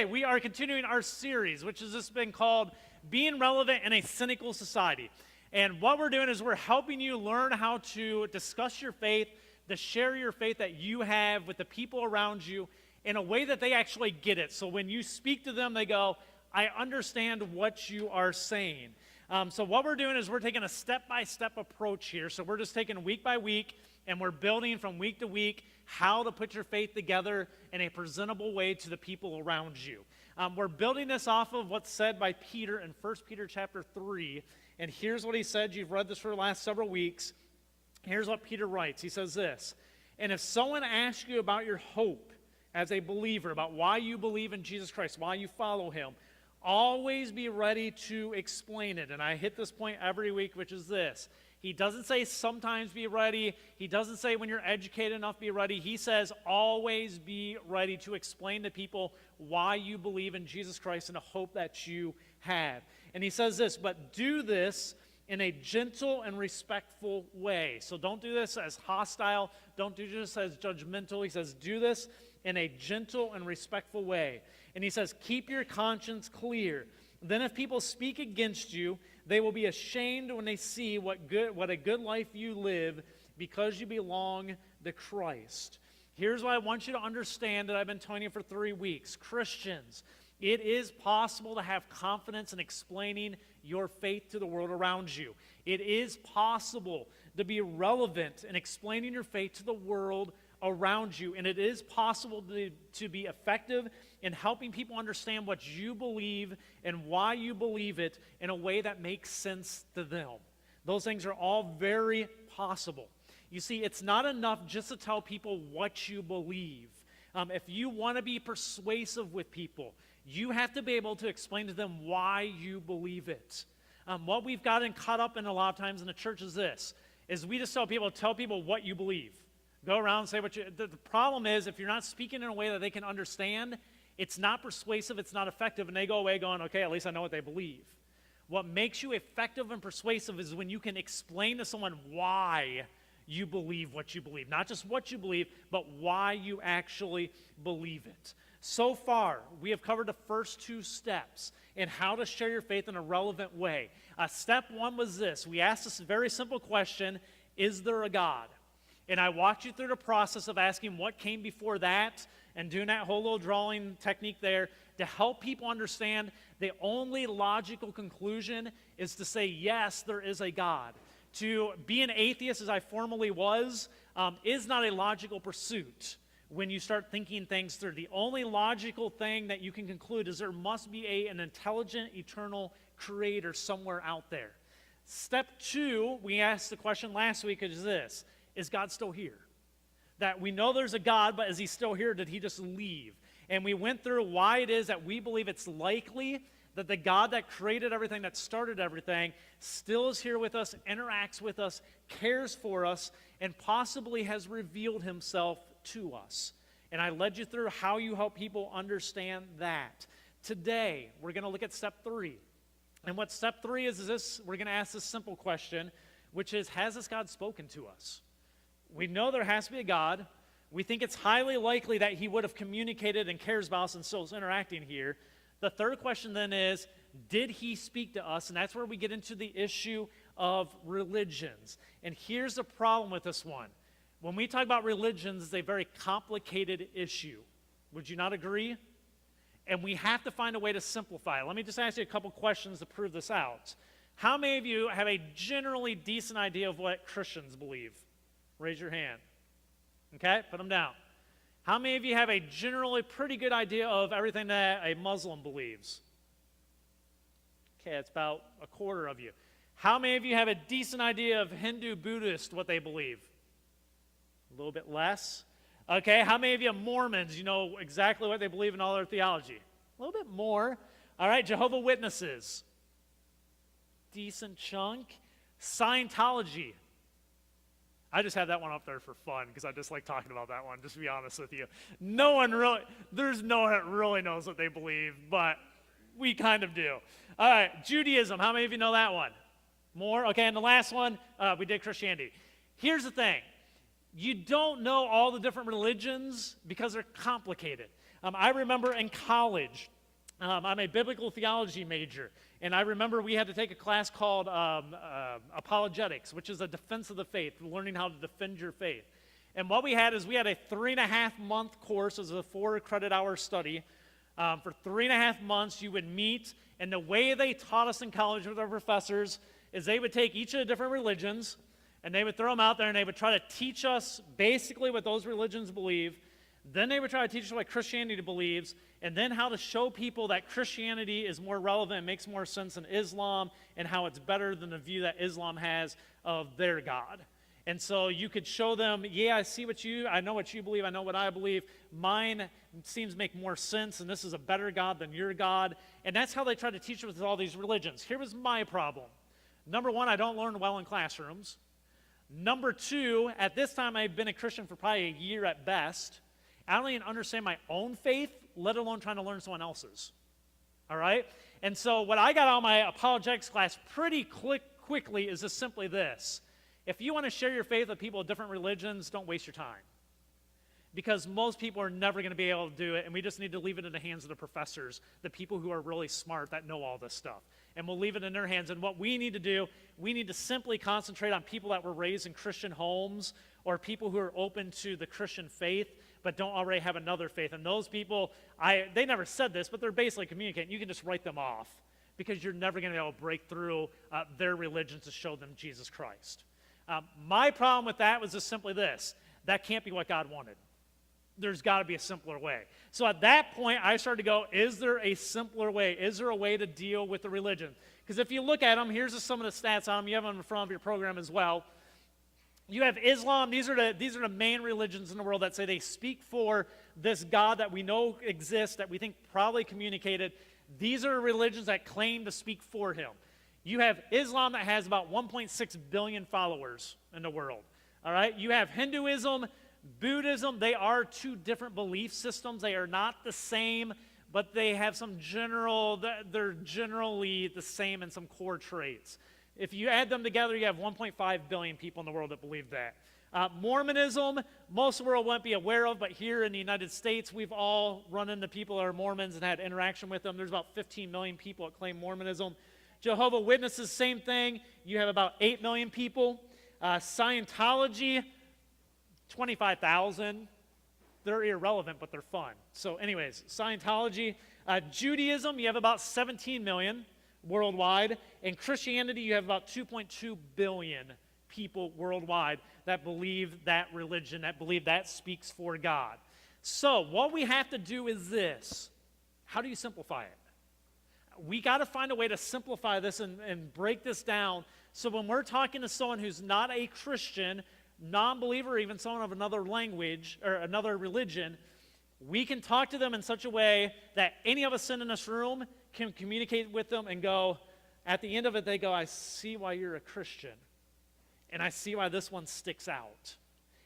We are continuing our series, which has just been called Being Relevant in a Cynical Society. And what we're doing is we're helping you learn how to discuss your faith, to share your faith that you have with the people around you in a way that they actually get it. So when you speak to them, they go, I understand what you are saying. So what we're doing is we're taking a step-by-step approach here. So we're just taking week by week, and we're building from week to week how to put your faith together in a presentable way to the people around you. We're building this off of what's said by Peter in 1 Peter chapter 3. And here's what he said. You've read this for the last several weeks. Here's what Peter writes. He says this, and if someone asks you about your hope as a believer, about why you believe in Jesus Christ, why you follow him, always be ready to explain it. And I hit this point every week, which is this. He doesn't say sometimes be ready. He doesn't say when you're educated enough be ready. He says always be ready to explain to people why you believe in Jesus Christ and the hope that you have. And he says this, but do this in a gentle and respectful way. So don't do this as hostile. Don't do this as judgmental. He says do this in a gentle and respectful way. And he says keep your conscience clear. Then if people speak against you, they will be ashamed when they see what a good life you live because you belong to Christ. Here's what I want you to understand that I've been telling you for 3 weeks. Christians, it is possible to have confidence in explaining your faith to the world around you. It is possible to be relevant in explaining your faith to the world around you. And it is possible to be effective in helping people understand what you believe and why you believe it in a way that makes sense to them. Those things are all very possible. You see, it's not enough just to tell people what you believe. If you want to be persuasive with people, you have to be able to explain to them why you believe it. What we've gotten caught up in a lot of times in the church is this, is we just tell people what you believe. Go around and say what you... The problem is, if you're not speaking in a way that they can understand, it's not persuasive, it's not effective, and they go away going, okay, at least I know what they believe. What makes you effective and persuasive is when you can explain to someone why you believe what you believe. Not just what you believe, but why you actually believe it. So far, we have covered the first 2 steps in how to share your faith in a relevant way. Step 1 was this. We asked this very simple question, is there a God? And I walked you through the process of asking what came before that and doing that whole little drawing technique there to help people understand the only logical conclusion is to say, yes, there is a God. To be an atheist, as I formerly was, is not a logical pursuit when you start thinking things through. The only logical thing that you can conclude is there must be an intelligent, eternal creator somewhere out there. Step 2, we asked the question last week, is this. Is God still here? That we know there's a God, but is he still here? Did he just leave? And we went through why it is that we believe it's likely that the God that created everything, that started everything, still is here with us, interacts with us, cares for us, and possibly has revealed himself to us. And I led you through how you help people understand that. Today, we're going to look at step 3. And what step 3 is this, we're going to ask this simple question, which is, has this God spoken to us? We know there has to be a God. We think it's highly likely that he would have communicated and cares about us and still is interacting here. The third question then is, did he speak to us? And that's where we get into the issue of religions. And here's the problem with this one. When we talk about religions, it's a very complicated issue. Would you not agree? And we have to find a way to simplify it. Let me just ask you a couple questions to prove this out. How many of you have a generally decent idea of what Christians believe? Raise your hand. Okay, put them down. How many of you have a generally pretty good idea of everything that a Muslim believes? Okay, it's about a quarter of you. How many of you have a decent idea of Hindu, Buddhist, what they believe? A little bit less. Okay, how many of you are Mormons? You know exactly what they believe in all their theology? A little bit more. All right, Jehovah's Witnesses. Decent chunk. Scientology. I just have that one up there for fun because I just like talking about that one, just to be honest with you. There's no one that really knows what they believe, but we kind of do. All right, Judaism. How many of you know that one? More? Okay, and the last one, we did Christianity. Here's the thing. You don't know all the different religions because they're complicated. I remember in college, I'm a biblical theology major, and I remember we had to take a class called apologetics, which is a defense of the faith, learning how to defend your faith. And what we had is we had a 3.5-month course as a 4-credit-hour study. For 3.5 months, you would meet, and the way they taught us in college with our professors is they would take each of the different religions, and they would throw them out there, and they would try to teach us basically what those religions believe. Then they would try to teach us what Christianity believes, and then how to show people that Christianity is more relevant and makes more sense than Islam, and how it's better than the view that Islam has of their God. And so you could show them, yeah, I know what you believe, I know what I believe. Mine seems to make more sense, and this is a better God than your God. And that's how they try to teach us with all these religions. Here was my problem. Number one, I don't learn well in classrooms. Number two, at this time I've been a Christian for probably a year at best. I don't even understand my own faith, let alone trying to learn someone else's. All right? And so what I got out of my apologetics class pretty quickly is just simply this. If you want to share your faith with people of different religions, don't waste your time. Because most people are never going to be able to do it, and we just need to leave it in the hands of the professors, the people who are really smart that know all this stuff. And we'll leave it in their hands. And what we need to do, we need to simply concentrate on people that were raised in Christian homes or people who are open to the Christian faith but don't already have another faith. And those people, they never said this, but they're basically communicating. You can just write them off because you're never going to be able to break through their religion to show them Jesus Christ. My problem with that was just simply this. That can't be what God wanted. There's got to be a simpler way. So at that point, I started to go, is there a simpler way? Is there a way to deal with the religion? Because if you look at them, here's just some of the stats on them. You have them in front of your program as well. You have Islam. These are the main religions in the world that say they speak for this God that we know exists, that we think probably communicated. These are religions that claim to speak for him. You have Islam that has about 1.6 billion followers in the world. All right? You have Hinduism, Buddhism. They are two different belief systems. They are not the same, but they have they're generally the same in some core traits. If you add them together, you have 1.5 billion people in the world that believe that. Mormonism, most of the world won't be aware of, but here in the United States, we've all run into people that are Mormons and had interaction with them. There's about 15 million people that claim Mormonism. Jehovah's Witnesses, same thing. You have about 8 million people. Scientology, 25,000. They're irrelevant, but they're fun. So anyways, Scientology. Judaism, you have about 17 million worldwide. And Christianity, you have about 2.2 billion people worldwide that believe that religion, that believe that speaks for God. So what we have to do is this. How do you simplify it? We got to find a way to simplify this and break this down so when we're talking to someone who's not a Christian, non-believer, or even someone of another language or another religion, we can talk to them in such a way that any of us in this room can communicate with them and go, at the end of it, they go, I see why you're a Christian, and I see why this one sticks out.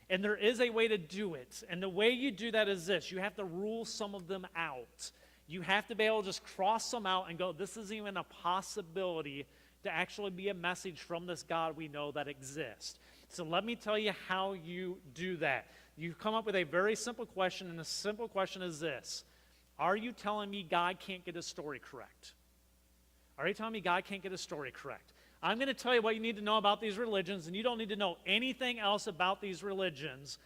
And there is a way to do it, and the way you do that is this. You have to rule some of them out. You have to be able to just cross them out and go, this isn't even a possibility to actually be a message from this God we know that exists. So let me tell you how you do that. You come up with a very simple question, and the simple question is this. Are you telling me God can't get his story correct? Are you telling me God can't get his story correct? I'm going to tell you what you need to know about these religions, and you don't need to know anything else about these religions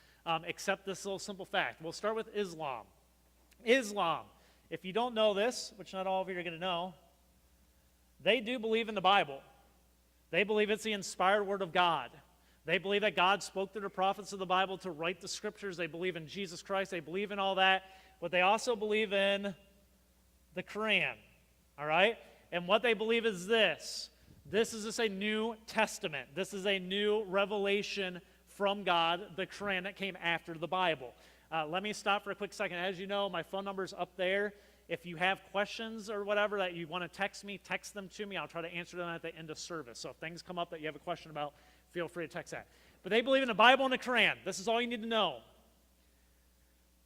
except this little simple fact. We'll start with Islam. Islam. If you don't know this, which not all of you are going to know, they do believe in the Bible. They believe it's the inspired word of God. They believe that God spoke to the prophets of the Bible to write the scriptures. They believe in Jesus Christ. They believe in all that. But they also believe in the Quran. All right? And what they believe is this. This is just a New Testament. This is a new revelation from God, the Quran that came after the Bible. Let me stop for a quick second. As you know, my phone number is up there. If you have questions or whatever that you want to text me, text them to me. I'll try to answer them at the end of service. So if things come up that you have a question about, feel free to text that. But they believe in the Bible and the Quran. This is all you need to know.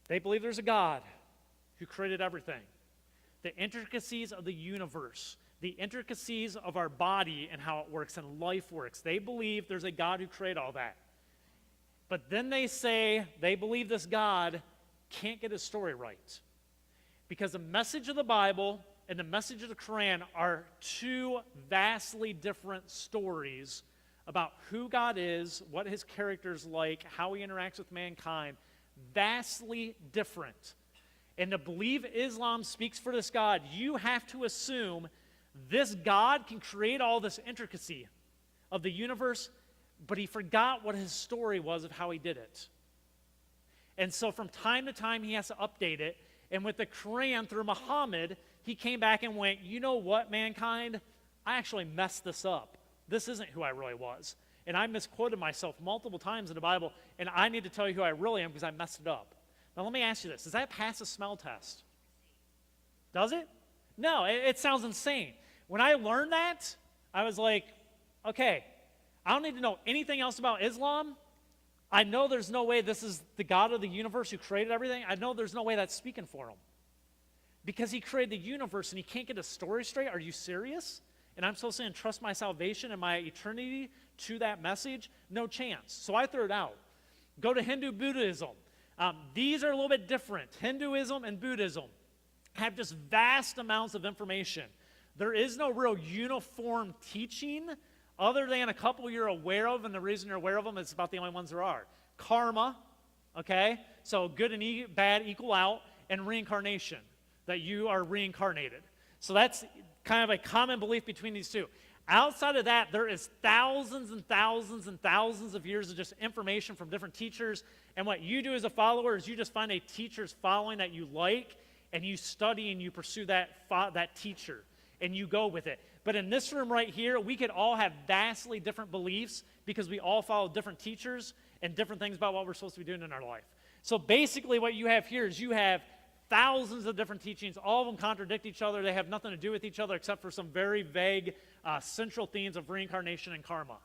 They believe there's a God who created everything. The intricacies of the universe, the intricacies of our body and how it works and life works. They believe there's a God who created all that. But then they say they believe this God can't get his story right. Because the message of the Bible and the message of the Quran are two vastly different stories about who God is, what his character is like, how he interacts with mankind. Vastly different. And to believe Islam speaks for this God, you have to assume this God can create all this intricacy of the universe, but he forgot what his story was of how he did it. And so from time to time, he has to update it. And with the Quran, through Muhammad, he came back and went, you know what, mankind? I actually messed this up. This isn't who I really was. And I misquoted myself multiple times in the Bible, and I need to tell you who I really am because I messed it up. Now, let me ask you this. Does that pass a smell test? Does it? No, it sounds insane. When I learned that, I was like, okay, I don't need to know anything else about Islam. I know there's no way this is the God of the universe who created everything. I know there's no way that's speaking for him. Because he created the universe and he can't get a story straight. Are you serious? And I'm supposed to entrust my salvation and my eternity to that message? No chance. So I threw it out. Go to Hindu Buddhism. These are a little bit different. Hinduism and Buddhism have just vast amounts of information. There is no real uniform teaching other than a couple you're aware of, and the reason you're aware of them is about the only ones there are. Karma, okay? So good and bad equal out, and reincarnation, that you are reincarnated. So that's kind of a common belief between these two. Outside of that, there is thousands and thousands and thousands of years of just information from different teachers, and what you do as a follower is you just find a teacher's following that you like, and you study and you pursue that teacher, and you go with it. But in this room right here, we could all have vastly different beliefs because we all follow different teachers and different things about what we're supposed to be doing in our life. So basically what you have here is you have thousands of different teachings. All of them contradict each other. They have nothing to do with each other except for some very vague central themes of reincarnation and karma.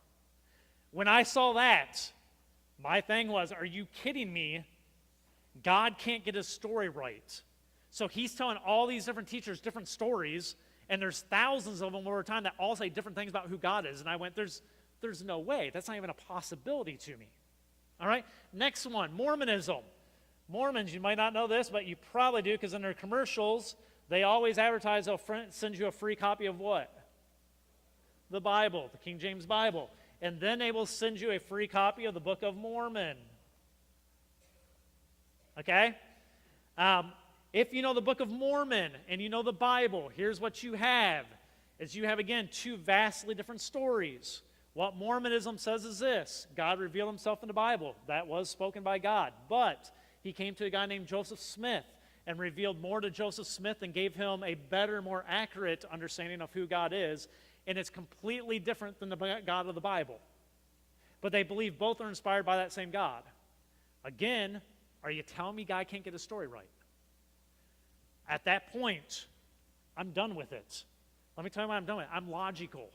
When I saw that, my thing was, are you kidding me? God can't get his story right. So he's telling all these different teachers different stories, and there's thousands of them over time that all say different things about who God is. And I went, there's no way. That's not even a possibility to me. All right? Next one, Mormonism. Mormons, you might not know this, but you probably do because in their commercials, they always advertise they'll send you a free copy of what? The Bible, the King James Bible. And then they will send you a free copy of the Book of Mormon. Okay? If you know the Book of Mormon and you know the Bible, here's what you have. Is you have, again, two vastly different stories. What Mormonism says is this. God revealed himself in the Bible. That was spoken by God. But he came to a guy named Joseph Smith and revealed more to Joseph Smith and gave him a better, more accurate understanding of who God is. And it's completely different than the God of the Bible. But they believe both are inspired by that same God. Again, are you telling me God can't get his story right? At that point, I'm done with it. Let me tell you why I'm done with it. I'm logical.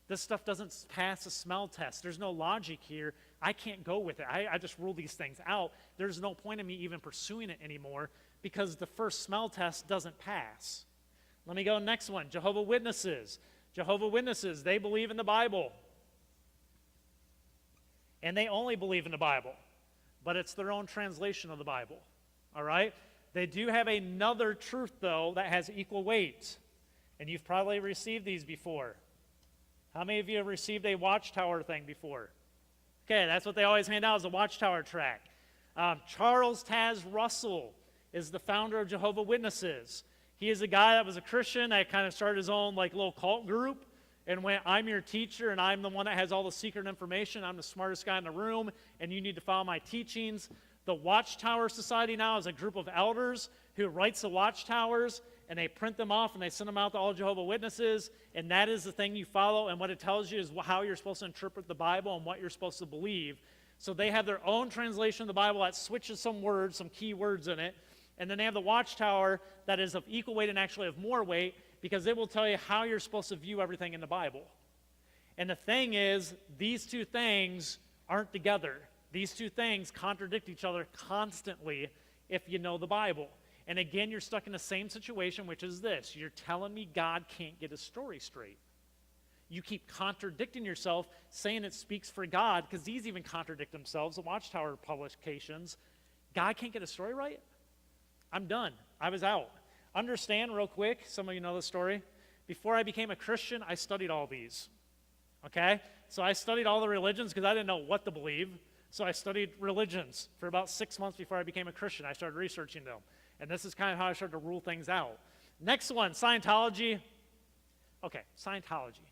This stuff doesn't pass a smell test. There's no logic here. I can't go with it. I just rule these things out. There's no point in me even pursuing it anymore because the first smell test doesn't pass. Let me go next one. Jehovah's Witnesses. Jehovah's Witnesses, they believe in the Bible. And they only believe in the Bible. But it's their own translation of the Bible. All right? They do have another truth, though, that has equal weight. And you've probably received these before. How many of you have received a Watchtower thing before? Okay, that's what they always hand out is a Watchtower tract. Charles Taz Russell is the founder of Jehovah's Witnesses. He is a guy that was a Christian that kind of started his own little cult group and went, I'm your teacher and I'm the one that has all the secret information. I'm the smartest guy in the room and you need to follow my teachings. The Watchtower Society now is a group of elders who writes the Watchtowers and they print them off and they send them out to all Jehovah's Witnesses, and that is the thing you follow, and what it tells you is how you're supposed to interpret the Bible and what you're supposed to believe. So they have their own translation of the Bible that switches some words, some key words in it, and then they have the Watchtower that is of equal weight and actually of more weight because it will tell you how you're supposed to view everything in the Bible. And the thing is, these two things aren't together. These two things contradict each other constantly if you know the Bible. And again, you're stuck in the same situation, which is this. You're telling me God can't get his story straight. You keep contradicting yourself, saying it speaks for God, because these even contradict themselves, the Watchtower publications. God can't get his story right? I'm done. I was out. understand real quick, some of you know the story. Before I became a Christian, I studied all these, okay? So I studied all the religions because I didn't know what to believe. So I studied religions for about 6 months before I became a Christian. I started researching them. And this is kind of how I started to rule things out. Next one, Scientology. Okay, Scientology.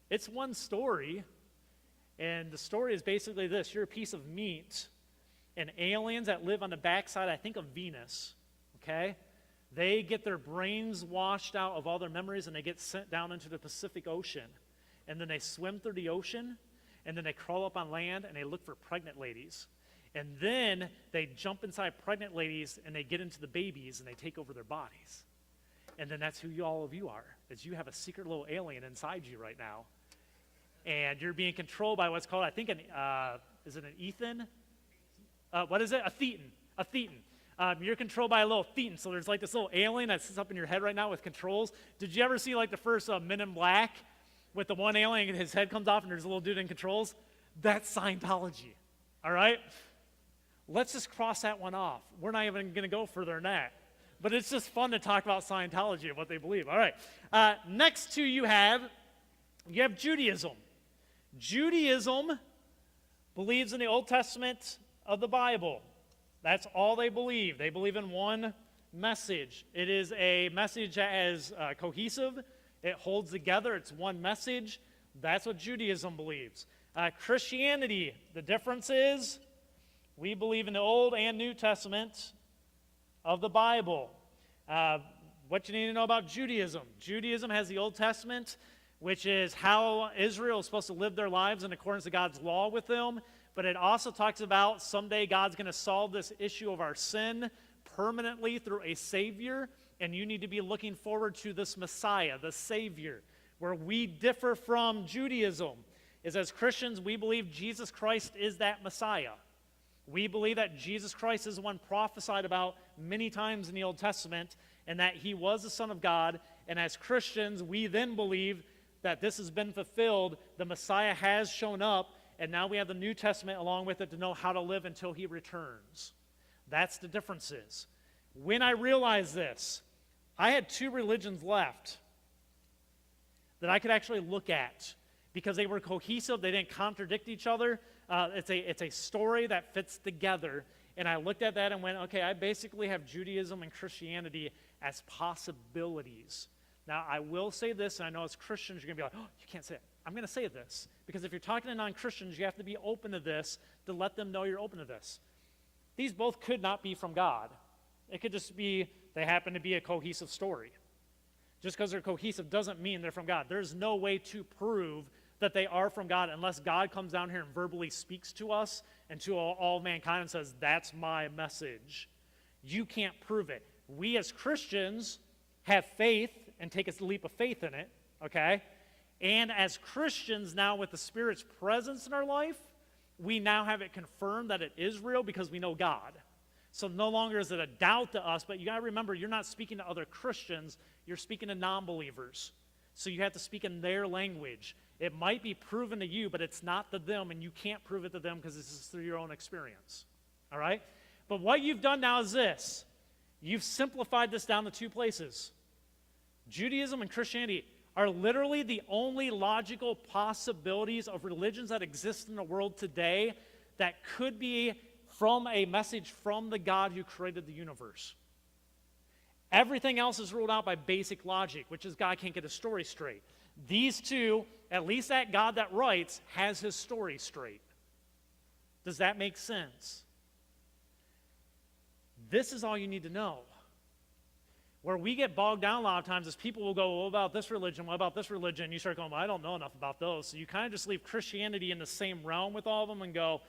It's one story, and the story is basically this. You're a piece of meat, and aliens that live on the backside, I think, of Venus, okay? They get their brains washed out of all their memories, and they get sent down into the Pacific Ocean. And then they swim through the ocean, and then they crawl up on land, and they look for pregnant ladies. And then they jump inside pregnant ladies, and they get into the babies, and they take over their bodies. And then that's who all of you are, is you have a secret little alien inside you right now. And you're being controlled by what's called, I think, is it an Ethan? What is it? A thetan. A thetan. You're controlled by a little thetan. So there's like this little alien that sits up in your head right now with controls. Did you ever see like the first Men in Black with the one alien and his head comes off and there's a little dude in controls? That's Scientology. All right? Let's just cross that one off. We're not even going to go further than that. But it's just fun to talk about Scientology and what they believe. All right. Next to you have Judaism. Judaism believes in the Old Testament of the Bible. That's all they believe. They believe in one message. It is a message that is cohesive. It holds together. It's one message. That's what Judaism believes. Christianity, the difference is we believe in the Old and New Testament of the Bible. What you need to know about Judaism. Judaism has the Old Testament, which is how Israel is supposed to live their lives in accordance to God's law with them. But it also talks about someday God's going to solve this issue of our sin permanently through a Savior, and you need to be looking forward to this Messiah, the Savior. Where we differ from Judaism is as Christians, we believe Jesus Christ is that Messiah. We believe that Jesus Christ is the one prophesied about many times in the Old Testament, and that he was the Son of God. And as Christians, we then believe that this has been fulfilled. The Messiah has shown up, and now we have the New Testament along with it to know how to live until he returns. That's the differences. When I realized this, I had 2 religions left that I could actually look at because they were cohesive. They didn't contradict each other. It's a story that fits together. And I looked at that and went, okay, I basically have Judaism and Christianity as possibilities. Now, I will say this, and I know as Christians you're going to be like, oh, you can't say it. I'm going to say this, because if you're talking to non-Christians, you have to be open to this to let them know you're open to this. These both could not be from God. It could just be, they happen to be a cohesive story. Just because they're cohesive doesn't mean they're from God. There's no way to prove that they are from God unless God comes down here and verbally speaks to us and to all mankind and says, that's my message. You can't prove it. We as Christians have faith and take a leap of faith in it, okay? And as Christians now with the Spirit's presence in our life, we now have it confirmed that it is real because we know God. So no longer is it a doubt to us, but you got to remember, you're not speaking to other Christians, you're speaking to non-believers. So you have to speak in their language. It might be proven to you, but it's not to them, and you can't prove it to them because this is through your own experience. All right? But what you've done now is this. You've simplified this down to 2 places. Judaism and Christianity are literally the only logical possibilities of religions that exist in the world today that could be from a message from the God who created the universe. Everything else is ruled out by basic logic, which is God can't get his story straight. These 2, at least that God that writes, has his story straight. Does that make sense? This is all you need to know. Where we get bogged down a lot of times is people will go, what about this religion? What about this religion? You start going, well, I don't know enough about those. So you kind of just leave Christianity in the same realm with all of them and go,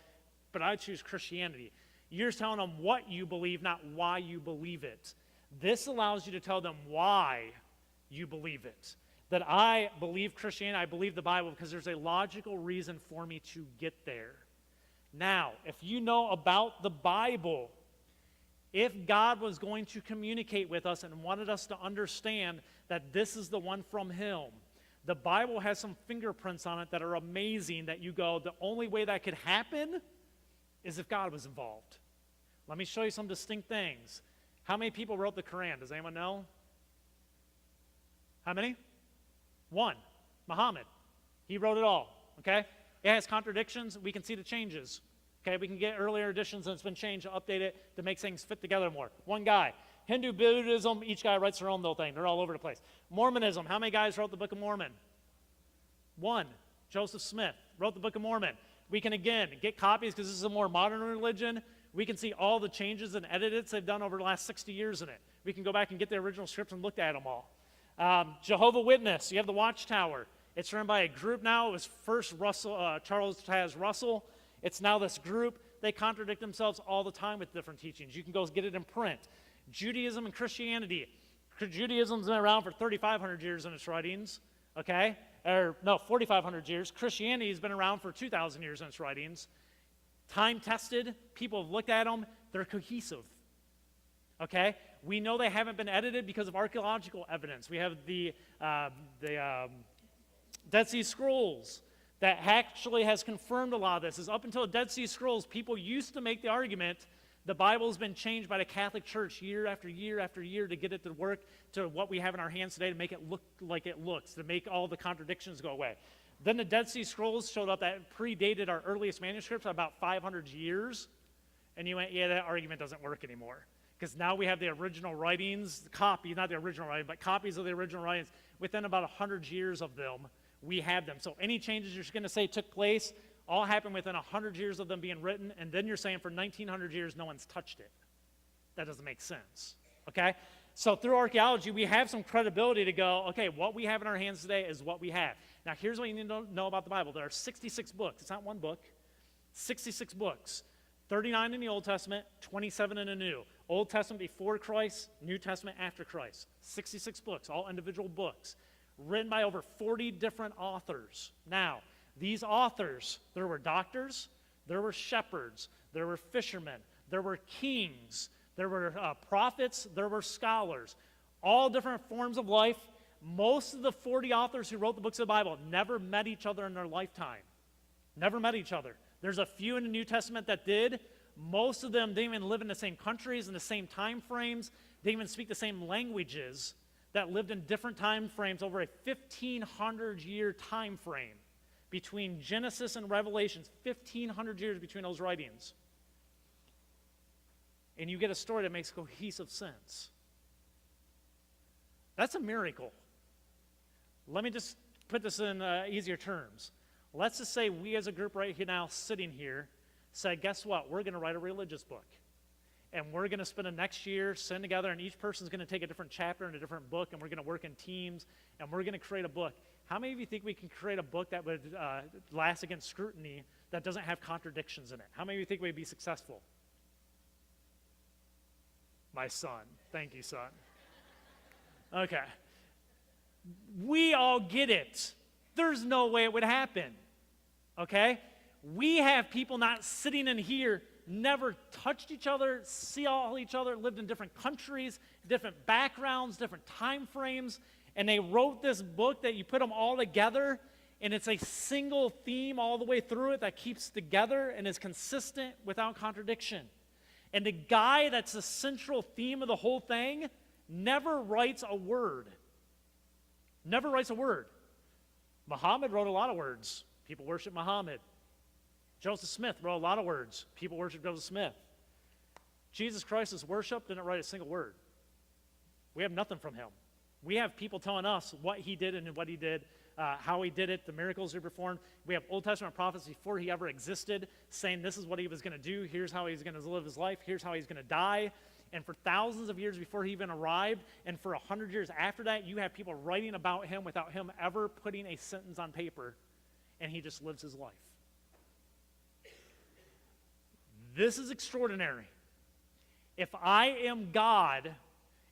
but I choose Christianity. You're just telling them what you believe, not why you believe it. This allows you to tell them why you believe it. That I believe Christianity, I believe the Bible because there's a logical reason for me to get there. Now, if you know about the Bible, if God was going to communicate with us and wanted us to understand that this is the one from him, the Bible has some fingerprints on it that are amazing that you go, the only way that could happen is if God was involved. Let me show you some distinct things. How many people wrote the Quran? Does anyone know? How many? One. Muhammad. He wrote it all, okay? It has contradictions. We can see the changes, okay? We can get earlier editions and it's been changed to update it to make things fit together more. One guy. Hindu, Buddhism, each guy writes their own little thing. They're all over the place. Mormonism. How many guys wrote the Book of Mormon? One. Joseph Smith wrote the Book of Mormon. We can, again, get copies because this is a more modern religion. We can see all the changes and edits they've done over the last 60 years in it. We can go back and get the original scripts and look at them all. Jehovah's Witness, you have the Watchtower. It's run by a group now. It was first Charles Taz Russell. It's now this group. They contradict themselves all the time with different teachings. You can go get it in print. Judaism and Christianity. Judaism's been around for 3,500 years in its writings, okay? Or no, 4,500 years. Christianity has been around for 2,000 years in its writings. Time-tested. People have looked at them. They're cohesive. Okay? We know they haven't been edited because of archaeological evidence. We have the Dead Sea Scrolls that actually has confirmed a lot of this. Is up until the Dead Sea Scrolls, people used to make the argument the Bible has been changed by the Catholic Church year after year after year to get it to work to what we have in our hands today, to make it look like it looks, to make all the contradictions go away. Then the Dead Sea Scrolls showed up that predated our earliest manuscripts by about 500 years. And you went, yeah, that argument doesn't work anymore. Because now we have the original writings, not the original writing, but copies of the original writings. Within about 100 years of them, we have them. So any changes you're going to say took place all happened within 100 years of them being written, and then you're saying for 1,900 years no one's touched it. That doesn't make sense, okay? So through archaeology, we have some credibility to go, okay, what we have in our hands today is what we have. Now, here's what you need to know about the Bible. There are 66 books. It's not one book. 66 books. 39 in the Old Testament, 27 in the New. Old Testament before Christ, New Testament after Christ. 66 books, all individual books, written by over 40 different authors. Now, these authors, there were doctors, there were shepherds, there were fishermen, there were kings, there were prophets, there were scholars, all different forms of life. Most of the 40 authors who wrote the books of the Bible never met each other in their lifetime. Never met each other. There's a few in the New Testament that did. Most of them didn't even live in the same countries, in the same time frames. They didn't even speak the same languages, that lived in different time frames over a 1,500-year time frame between Genesis and Revelations. 1,500 years between those writings. And you get a story that makes cohesive sense. That's a miracle. Let me just put this in easier terms. Let's just say we as a group right here now sitting here said, guess what? We're going to write a religious book. And we're going to spend the next year sitting together, and each person's going to take a different chapter in a different book, and we're going to work in teams, and we're going to create a book. How many of you think we can create a book that would last against scrutiny, that doesn't have contradictions in it? How many of you think we'd be successful? My son. Thank you, son. Okay. We all get it. There's no way it would happen. Okay? We have people not sitting in here, never touched each other, see all each other, lived in different countries, different backgrounds, different time frames, and they wrote this book that you put them all together, and it's a single theme all the way through it that keeps together and is consistent without contradiction. And the guy that's the central theme of the whole thing never writes a word. Never writes a word. Muhammad wrote a lot of words. People worship Muhammad. Joseph Smith wrote a lot of words. People worship Joseph Smith. Jesus Christ is worshipped, didn't write a single word. We have nothing from him. We have people telling us what he did and what he did, how he did it, the miracles he performed. We have Old Testament prophets before he ever existed saying this is what he was going to do, here's how he's going to live his life, here's how he's going to die. And for thousands of years before he even arrived, and for 100 years after that, you have people writing about him without him ever putting a sentence on paper, and he just lives his life. This is extraordinary. If I am God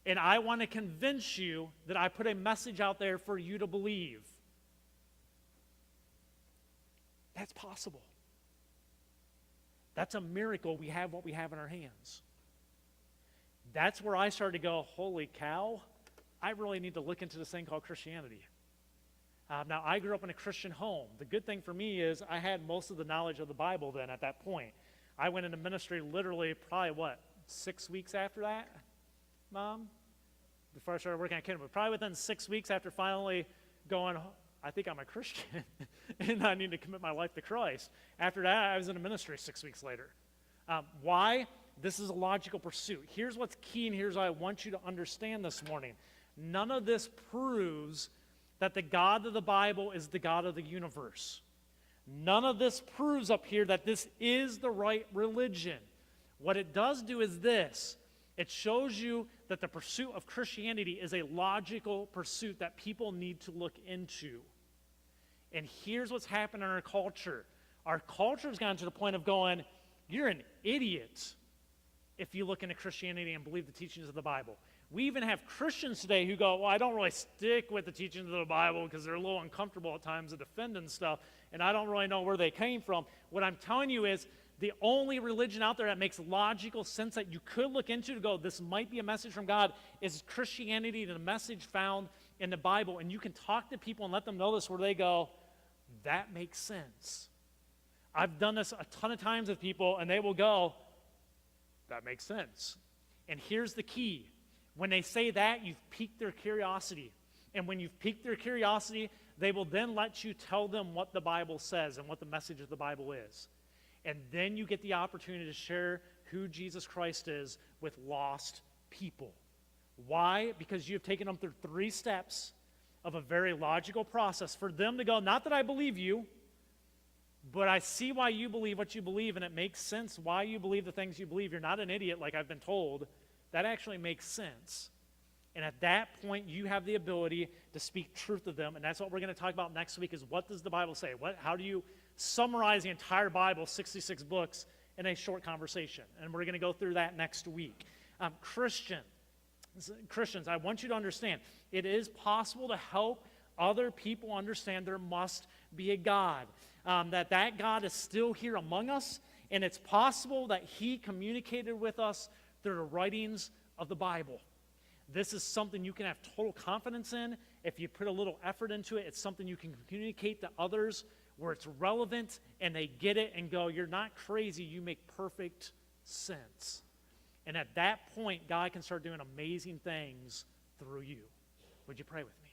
and I want to convince you that I put a message out there for you to believe, that's possible. That's a miracle. We have what we have in our hands. That's where I started to go, holy cow, I really need to look into this thing called Christianity. Now, I grew up in a Christian home. The good thing for me is I had most of the knowledge of the Bible then at that point. I went into ministry literally probably, 6 weeks after that? Mom? Before I started working at Kingdom, but probably within 6 weeks after finally going, I think I'm a Christian and I need to commit my life to Christ. After that, I was in a ministry 6 weeks later. Why? This is a logical pursuit. Here's what's key, and here's what I want you to understand this morning. None of this proves that the God of the Bible is the God of the universe. None of this proves up here that this is the right religion. What it does do is this. It shows you that the pursuit of Christianity is a logical pursuit that people need to look into. And here's what's happened in our culture. Our culture has gotten to the point of going, you're an idiot if you look into Christianity and believe the teachings of the Bible. We even have Christians today who go, well, I don't really stick with the teachings of the Bible because they're a little uncomfortable at times to defend and stuff, and I don't really know where they came from. What I'm telling you is the only religion out there that makes logical sense that you could look into to go, this might be a message from God, is Christianity, the message found in the Bible. And you can talk to people and let them know this where they go, that makes sense. I've done this a ton of times with people, and they will go, that makes sense. And here's the key. When they say that, you've piqued their curiosity. And when you've piqued their curiosity, they will then let you tell them what the Bible says and what the message of the Bible is. And then you get the opportunity to share who Jesus Christ is with lost people. Why? Because you've taken them through 3 steps of a very logical process for them to go, not that I believe you, but I see why you believe what you believe, and it makes sense why you believe the things you believe. You're not an idiot like I've been told. That actually makes sense. And at that point, you have the ability to speak truth to them, and that's what we're going to talk about next week is what does the Bible say? How do you summarize the entire Bible, 66 books, in a short conversation? And we're going to go through that next week. Christians, I want you to understand, it is possible to help other people understand there must be a God, that God is still here among us, and it's possible that he communicated with us through the writings of the Bible. This is something you can have total confidence in. If you put a little effort into it, it's something you can communicate to others where it's relevant and they get it and go, you're not crazy, you make perfect sense. And at that point, God can start doing amazing things through you. Would you pray with me?